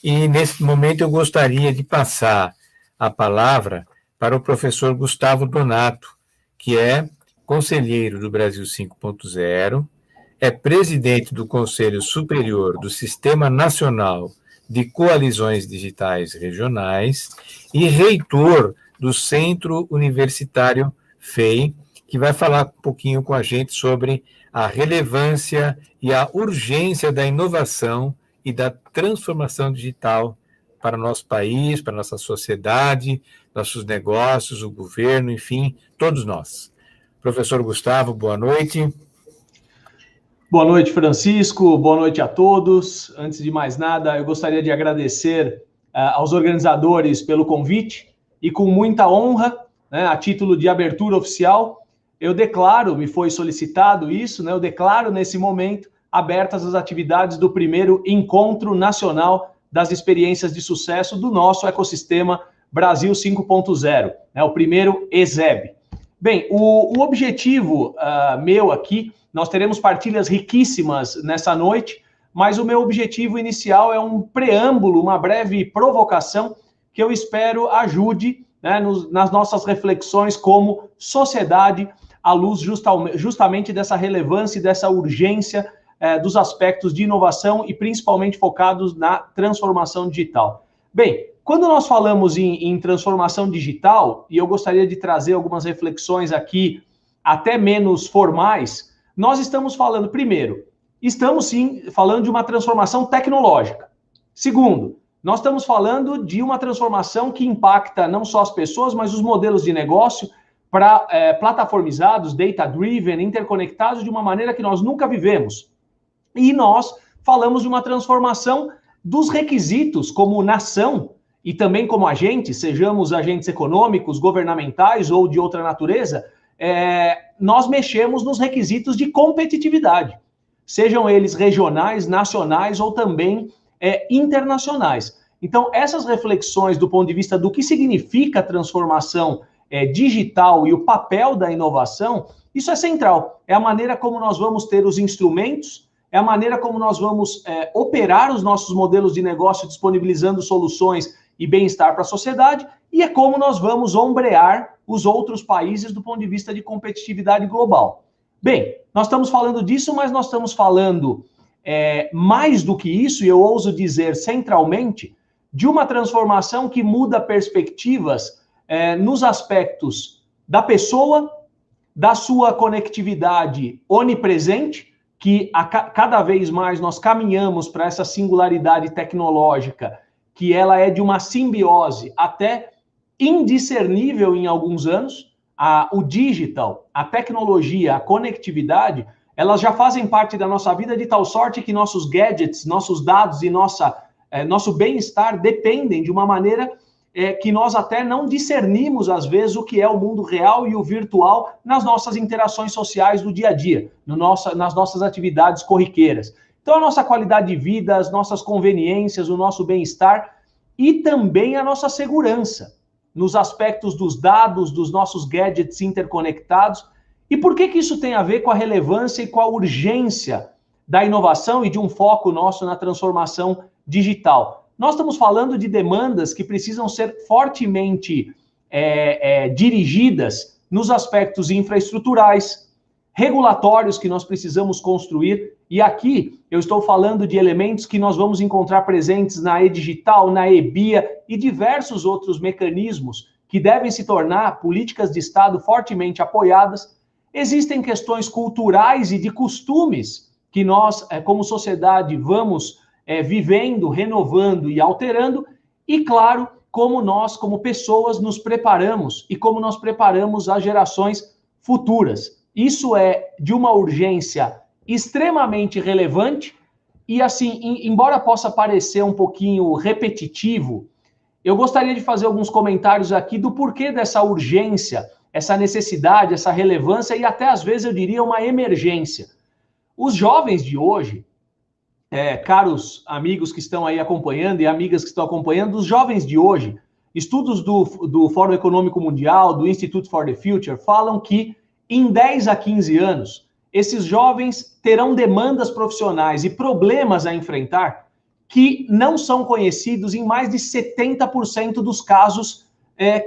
E nesse momento eu gostaria de passar a palavra para o professor Gustavo Donato, que é conselheiro do Brasil 5.0, é presidente do Conselho Superior do Sistema Nacional de Coalizões Digitais Regionais e reitor do Centro Universitário FEI, que vai falar um pouquinho com a gente sobre a relevância e a urgência da inovação e da transformação digital para o nosso país, para a nossa sociedade, nossos negócios, o governo, enfim, todos nós. Professor Gustavo, boa noite. Boa noite, Francisco. Boa noite a todos. Antes de mais nada, eu gostaria de agradecer aos organizadores pelo convite e com muita honra, a título de abertura oficial, eu declaro, me foi solicitado isso, eu declaro nesse momento abertas as atividades do primeiro Encontro Nacional das Experiências de Sucesso do nosso ecossistema Brasil 5.0, o primeiro ESEB. Bem, o objetivo meu aqui, nós teremos partilhas riquíssimas nessa noite, mas o meu objetivo inicial é um preâmbulo, uma breve provocação que eu espero ajude nas nossas reflexões como sociedade, à luz justamente dessa relevância e dessa urgência dos aspectos de inovação e principalmente focados na transformação digital. Bem, quando nós falamos em transformação digital, e eu gostaria de trazer algumas reflexões aqui até menos formais, nós estamos falando, primeiro, estamos sim falando de uma transformação tecnológica. Segundo, nós estamos falando de uma transformação que impacta não só as pessoas, mas os modelos de negócio para plataformizados, data-driven, interconectados de uma maneira que nós nunca vivemos. E nós falamos de uma transformação dos requisitos como nação e também como agentes, sejamos agentes econômicos, governamentais ou de outra natureza, nós mexemos nos requisitos de competitividade, sejam eles regionais, nacionais ou também internacionais. Então, essas reflexões do ponto de vista do que significa a transformação digital e o papel da inovação, isso é central. É a maneira como nós vamos ter os instrumentos, é a maneira como nós vamos operar os nossos modelos de negócio, disponibilizando soluções e bem-estar para a sociedade, e é como nós vamos ombrear os outros países do ponto de vista de competitividade global. Bem, nós estamos falando disso, mas nós estamos falando mais do que isso, e eu ouso dizer centralmente, de uma transformação que muda perspectivas nos aspectos da pessoa, da sua conectividade onipresente, que cada vez mais nós caminhamos para essa singularidade tecnológica, que ela é de uma simbiose até indiscernível em alguns anos. O digital, a tecnologia, a conectividade, elas já fazem parte da nossa vida de tal sorte que nossos gadgets, nossos dados e nosso bem-estar dependem de uma maneira que nós até não discernimos, às vezes, o que é o mundo real e o virtual nas nossas interações sociais do dia a dia, nas nossas atividades corriqueiras. Então, a nossa qualidade de vida, as nossas conveniências, o nosso bem-estar e também a nossa segurança nos aspectos dos dados, dos nossos gadgets interconectados. E por que isso tem a ver com a relevância e com a urgência da inovação e de um foco nosso na transformação digital? Nós estamos falando de demandas que precisam ser fortemente dirigidas nos aspectos infraestruturais, regulatórios que nós precisamos construir. E aqui eu estou falando de elementos que nós vamos encontrar presentes na e-digital, na e-BIA e diversos outros mecanismos que devem se tornar políticas de Estado fortemente apoiadas. Existem questões culturais e de costumes que nós, como sociedade, vamos vivendo, renovando e alterando. E, claro, como nós, como pessoas, nos preparamos e como nós preparamos as gerações futuras. Isso é de uma urgência extremamente relevante e, assim, embora possa parecer um pouquinho repetitivo, eu gostaria de fazer alguns comentários aqui do porquê dessa urgência, essa necessidade, essa relevância e até, às vezes, eu diria, uma emergência. Os jovens de hoje, caros amigos que estão aí acompanhando e amigas que estão acompanhando, os jovens de hoje, estudos do Fórum Econômico Mundial, do Institute for the Future, falam que em 10 a 15 anos, esses jovens terão demandas profissionais e problemas a enfrentar que não são conhecidos em mais de 70% dos casos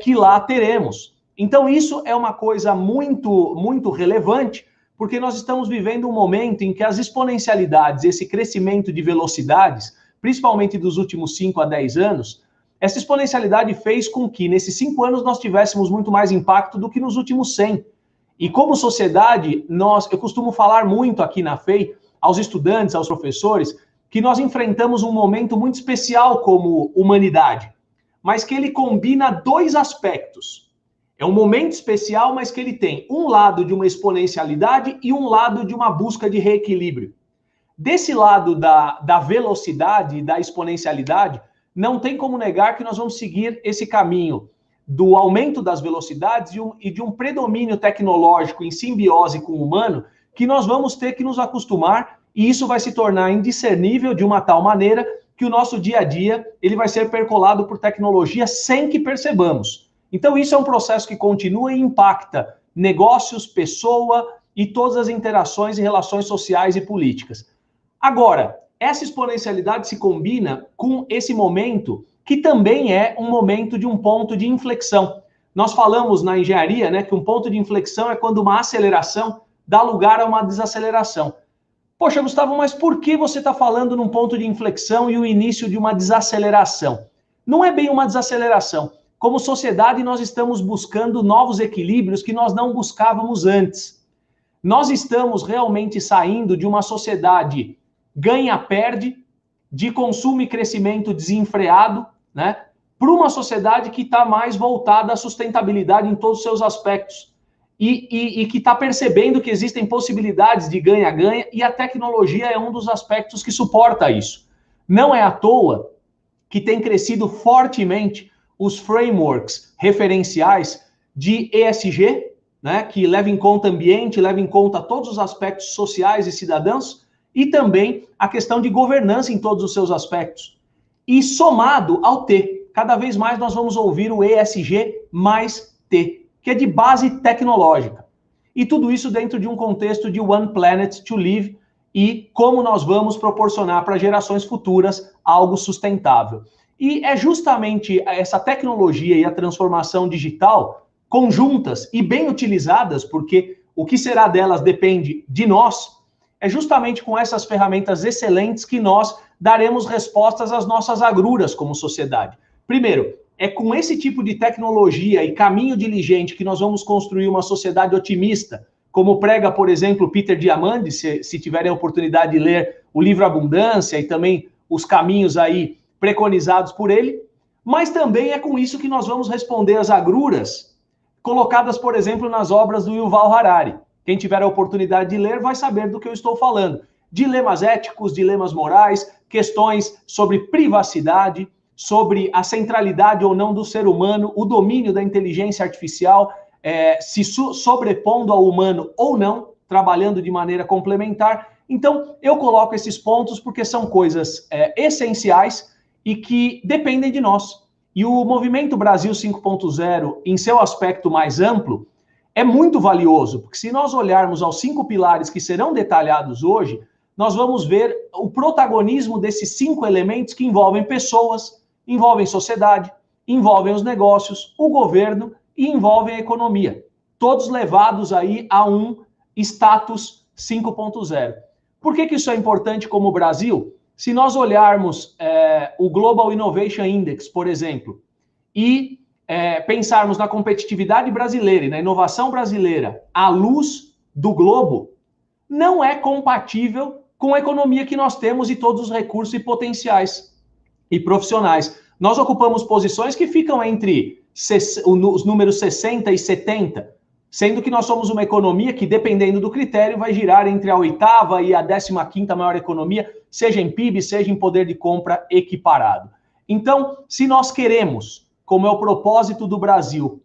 que lá teremos. Então, isso é uma coisa muito, muito relevante, porque nós estamos vivendo um momento em que as exponencialidades, esse crescimento de velocidades, principalmente dos últimos 5 a 10 anos, essa exponencialidade fez com que, nesses 5 anos, nós tivéssemos muito mais impacto do que nos últimos 100. E como sociedade, eu costumo falar muito aqui na FEI, aos estudantes, aos professores, que nós enfrentamos um momento muito especial como humanidade, mas que ele combina 2 aspectos. É um momento especial, mas que ele tem um lado de uma exponencialidade e um lado de uma busca de reequilíbrio. Desse lado da velocidade e da exponencialidade, não tem como negar que nós vamos seguir esse caminho do aumento das velocidades e de um predomínio tecnológico em simbiose com o humano, que nós vamos ter que nos acostumar, e isso vai se tornar indiscernível de uma tal maneira que o nosso dia a dia ele vai ser percolado por tecnologia sem que percebamos. Então isso é um processo que continua e impacta negócios, pessoa e todas as interações e relações sociais e políticas. Agora, essa exponencialidade se combina com esse momento que também é um momento de um ponto de inflexão. Nós falamos na engenharia, né, que um ponto de inflexão é quando uma aceleração dá lugar a uma desaceleração. Poxa, Gustavo, mas por que você está falando num ponto de inflexão e o início de uma desaceleração? Não é bem uma desaceleração. Como sociedade, nós estamos buscando novos equilíbrios que nós não buscávamos antes. Nós estamos realmente saindo de uma sociedade ganha-perde, de consumo e crescimento desenfreado, né, para uma sociedade que está mais voltada à sustentabilidade em todos os seus aspectos. E que está percebendo que existem possibilidades de ganha-ganha, e a tecnologia é um dos aspectos que suporta isso. Não é à toa que tem crescido fortemente os frameworks referenciais de ESG, né, que leva em conta ambiente, leva em conta todos os aspectos sociais e cidadãos, e também a questão de governança em todos os seus aspectos. E somado ao T, cada vez mais nós vamos ouvir o ESG mais T, que é de base tecnológica. E tudo isso dentro de um contexto de One Planet to Live e como nós vamos proporcionar para gerações futuras algo sustentável. E é justamente essa tecnologia e a transformação digital conjuntas e bem utilizadas, porque o que será delas depende de nós, é justamente com essas ferramentas excelentes que nós daremos respostas às nossas agruras como sociedade. Primeiro, é com esse tipo de tecnologia e caminho diligente que nós vamos construir uma sociedade otimista, como prega, por exemplo, Peter Diamandis, se tiverem a oportunidade de ler o livro Abundância e também os caminhos aí preconizados por ele, mas também é com isso que nós vamos responder às agruras colocadas, por exemplo, nas obras do Yuval Harari. Quem tiver a oportunidade de ler vai saber do que eu estou falando. Dilemas éticos, dilemas morais, questões sobre privacidade, sobre a centralidade ou não do ser humano, o domínio da inteligência artificial, se sobrepondo ao humano ou não, trabalhando de maneira complementar. Então, eu coloco esses pontos porque são coisas essenciais e que dependem de nós. E o Movimento Brasil 5.0, em seu aspecto mais amplo, é muito valioso, porque se nós olharmos aos 5 pilares que serão detalhados hoje, nós vamos ver o protagonismo desses 5 elementos que envolvem pessoas, envolvem sociedade, envolvem os negócios, o governo e envolvem a economia. Todos levados aí a um status 5.0. Por que isso é importante como o Brasil? Se nós olharmos o Global Innovation Index, por exemplo, e pensarmos na competitividade brasileira e na inovação brasileira à luz do globo, não é compatível com a economia que nós temos e todos os recursos e potenciais e profissionais. Nós ocupamos posições que ficam entre os números 60 e 70, sendo que nós somos uma economia que, dependendo do critério, vai girar entre a 8ª e a 15ª maior economia, seja em PIB, seja em poder de compra equiparado. Então, se nós queremos, como é o propósito do Brasil,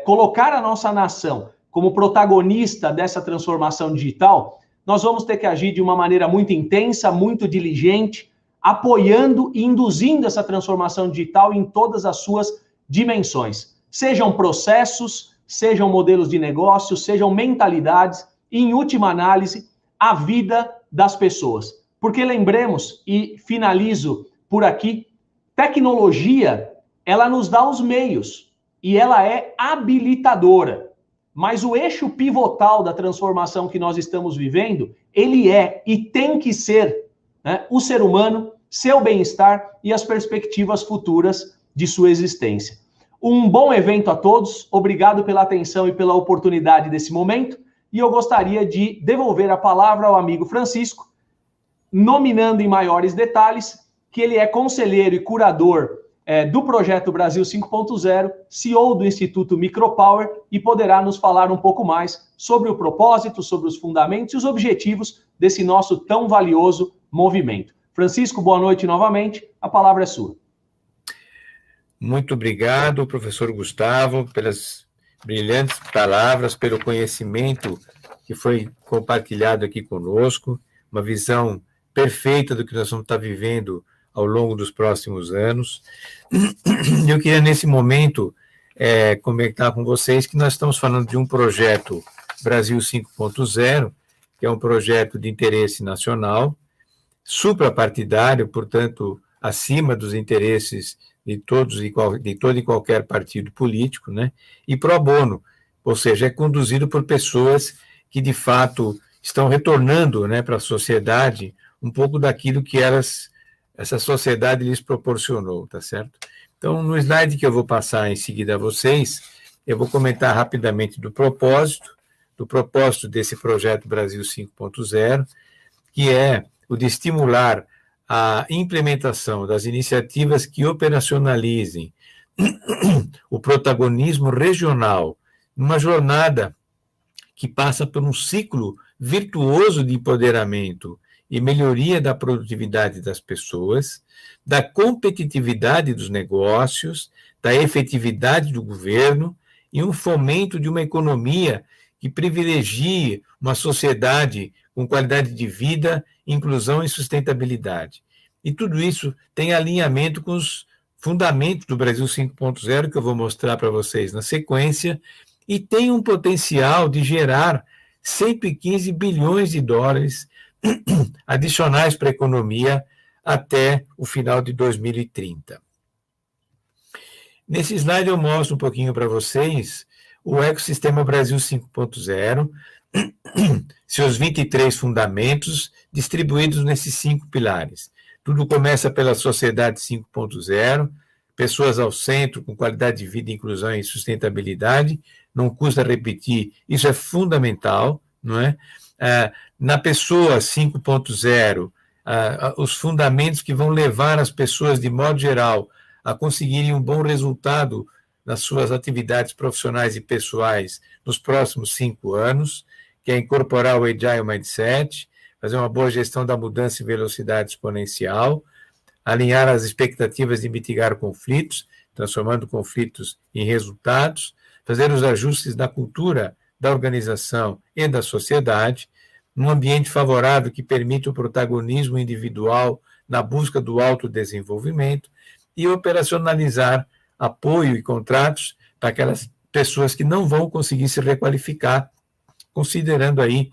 colocar a nossa nação como protagonista dessa transformação digital, nós vamos ter que agir de uma maneira muito intensa, muito diligente, apoiando e induzindo essa transformação digital em todas as suas dimensões. Sejam processos, sejam modelos de negócio, sejam mentalidades e, em última análise, a vida das pessoas. Porque lembremos, e finalizo por aqui. Tecnologia, ela nos dá os meios e ela é habilitadora. Mas o eixo pivotal da transformação que nós estamos vivendo, ele é e tem que ser, né, o ser humano, seu bem-estar e as perspectivas futuras de sua existência. Um bom evento a todos, obrigado pela atenção e pela oportunidade desse momento, e eu gostaria de devolver a palavra ao amigo Francisco, nominando em maiores detalhes que ele é conselheiro e curador do Projeto Brasil 5.0, CEO do Instituto Micropower, e poderá nos falar um pouco mais sobre o propósito, sobre os fundamentos e os objetivos desse nosso tão valioso movimento. Francisco, boa noite novamente, a palavra é sua. Muito obrigado, professor Gustavo, pelas brilhantes palavras, pelo conhecimento que foi compartilhado aqui conosco, uma visão perfeita do que nós vamos estar vivendo ao longo dos próximos anos. Eu queria, nesse momento, comentar com vocês que nós estamos falando de um projeto Brasil 5.0, que é um projeto de interesse nacional, suprapartidário, portanto, acima dos interesses de todo e qualquer partido político, né? E pro bono, ou seja, é conduzido por pessoas que, de fato, estão retornando, né, para a sociedade um pouco daquilo que essa sociedade lhes proporcionou, tá certo? Então, no slide que eu vou passar em seguida a vocês, eu vou comentar rapidamente do propósito desse projeto Brasil 5.0, que é o de estimular a implementação das iniciativas que operacionalizem o protagonismo regional numa jornada que passa por um ciclo virtuoso de empoderamento e melhoria da produtividade das pessoas, da competitividade dos negócios, da efetividade do governo e um fomento de uma economia que privilegie uma sociedade com qualidade de vida, inclusão e sustentabilidade. E tudo isso tem alinhamento com os fundamentos do Brasil 5.0, que eu vou mostrar para vocês na sequência, e tem um potencial de gerar 115 bilhões de dólares adicionais para a economia até o final de 2030. Nesse slide eu mostro um pouquinho para vocês o ecossistema Brasil 5.0, seus 23 fundamentos distribuídos nesses 5 pilares. Tudo começa pela sociedade 5.0, pessoas ao centro, com qualidade de vida, inclusão e sustentabilidade. Não custa repetir, isso é fundamental, não é? Na pessoa 5.0, os fundamentos que vão levar as pessoas, de modo geral, a conseguirem um bom resultado nas suas atividades profissionais e pessoais nos próximos 5 anos, que é incorporar o Agile Mindset, fazer uma boa gestão da mudança em velocidade exponencial, alinhar as expectativas de mitigar conflitos, transformando conflitos em resultados, fazer os ajustes na cultura da organização e da sociedade, num ambiente favorável que permite o protagonismo individual na busca do autodesenvolvimento e operacionalizar apoio e contratos para aquelas pessoas que não vão conseguir se requalificar, considerando aí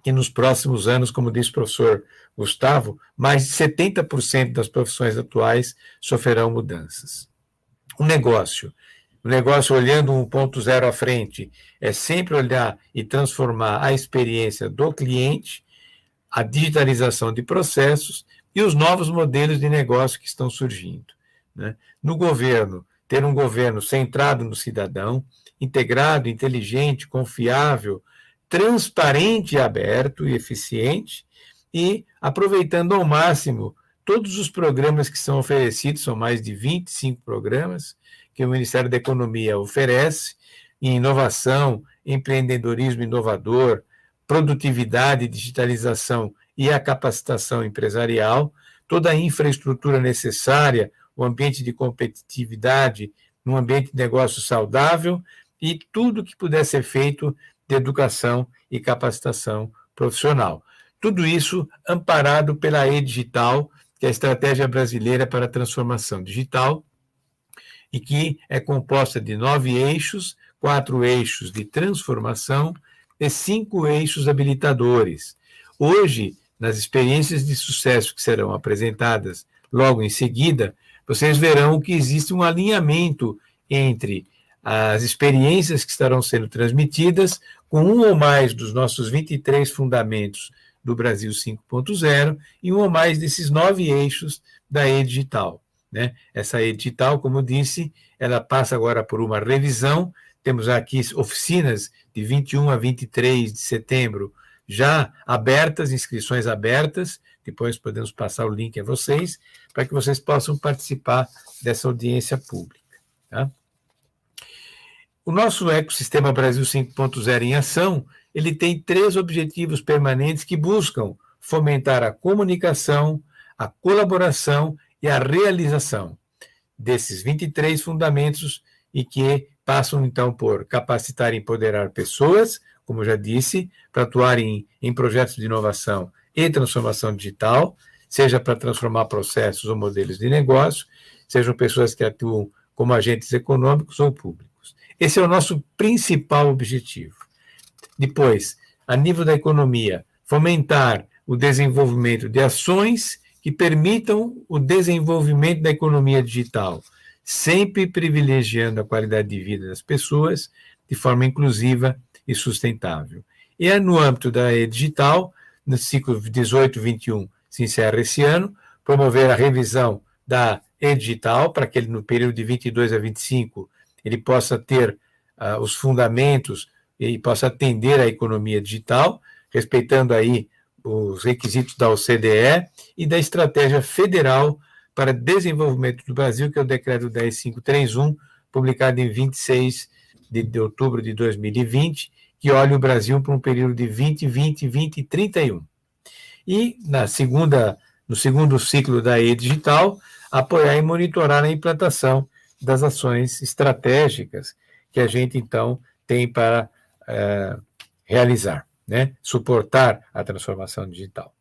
que nos próximos anos, como disse o professor Gustavo, mais de 70% das profissões atuais sofrerão mudanças. O negócio olhando 1.0 à frente, é sempre olhar e transformar a experiência do cliente, a digitalização de processos e os novos modelos de negócio que estão surgindo, né? No governo, ter um governo centrado no cidadão, integrado, inteligente, confiável, transparente, aberto e eficiente, e aproveitando ao máximo todos os programas que são oferecidos, são mais de 25 programas que o Ministério da Economia oferece, em inovação, empreendedorismo inovador, produtividade, digitalização e a capacitação empresarial, toda a infraestrutura necessária, o ambiente de competitividade, um ambiente de negócio saudável e tudo que puder ser feito de educação e capacitação profissional. Tudo isso amparado pela E-Digital, que é a Estratégia Brasileira para a Transformação Digital, e que é composta de 9 eixos, 4 eixos de transformação e 5 eixos habilitadores. Hoje, nas experiências de sucesso que serão apresentadas logo em seguida, vocês verão que existe um alinhamento entre as experiências que estarão sendo transmitidas com um ou mais dos nossos 23 fundamentos do Brasil 5.0 e um ou mais desses 9 eixos da E-Digital, né? Essa E-Digital, como eu disse, ela passa agora por uma revisão. Temos aqui oficinas de 21 a 23 de setembro já abertas, inscrições abertas. Depois podemos passar o link a vocês, para que vocês possam participar dessa audiência pública, tá? O nosso ecossistema Brasil 5.0 em ação, ele tem 3 objetivos permanentes que buscam fomentar a comunicação, a colaboração e a realização desses 23 fundamentos e que passam, então, por capacitar e empoderar pessoas, como eu já disse, para atuarem em projetos de inovação e transformação digital, seja para transformar processos ou modelos de negócio, sejam pessoas que atuam como agentes econômicos ou públicos. Esse é o nosso principal objetivo. Depois, a nível da economia, fomentar o desenvolvimento de ações que permitam o desenvolvimento da economia digital, sempre privilegiando a qualidade de vida das pessoas de forma inclusiva e sustentável. E é no âmbito da E-Digital, no ciclo 18-21, se encerra esse ano, promover a revisão da E-Digital para que ele, no período de 22 a 25, ele possa ter os fundamentos e possa atender à economia digital, respeitando aí os requisitos da OCDE e da Estratégia Federal para Desenvolvimento do Brasil, que é o Decreto 10531, publicado em 26 de outubro de 2020, que olha o Brasil para um período de 2020-2031. E no segundo ciclo da E-Digital, apoiar e monitorar a implantação das ações estratégicas que a gente, então, tem para realizar, né? Suportar a transformação digital.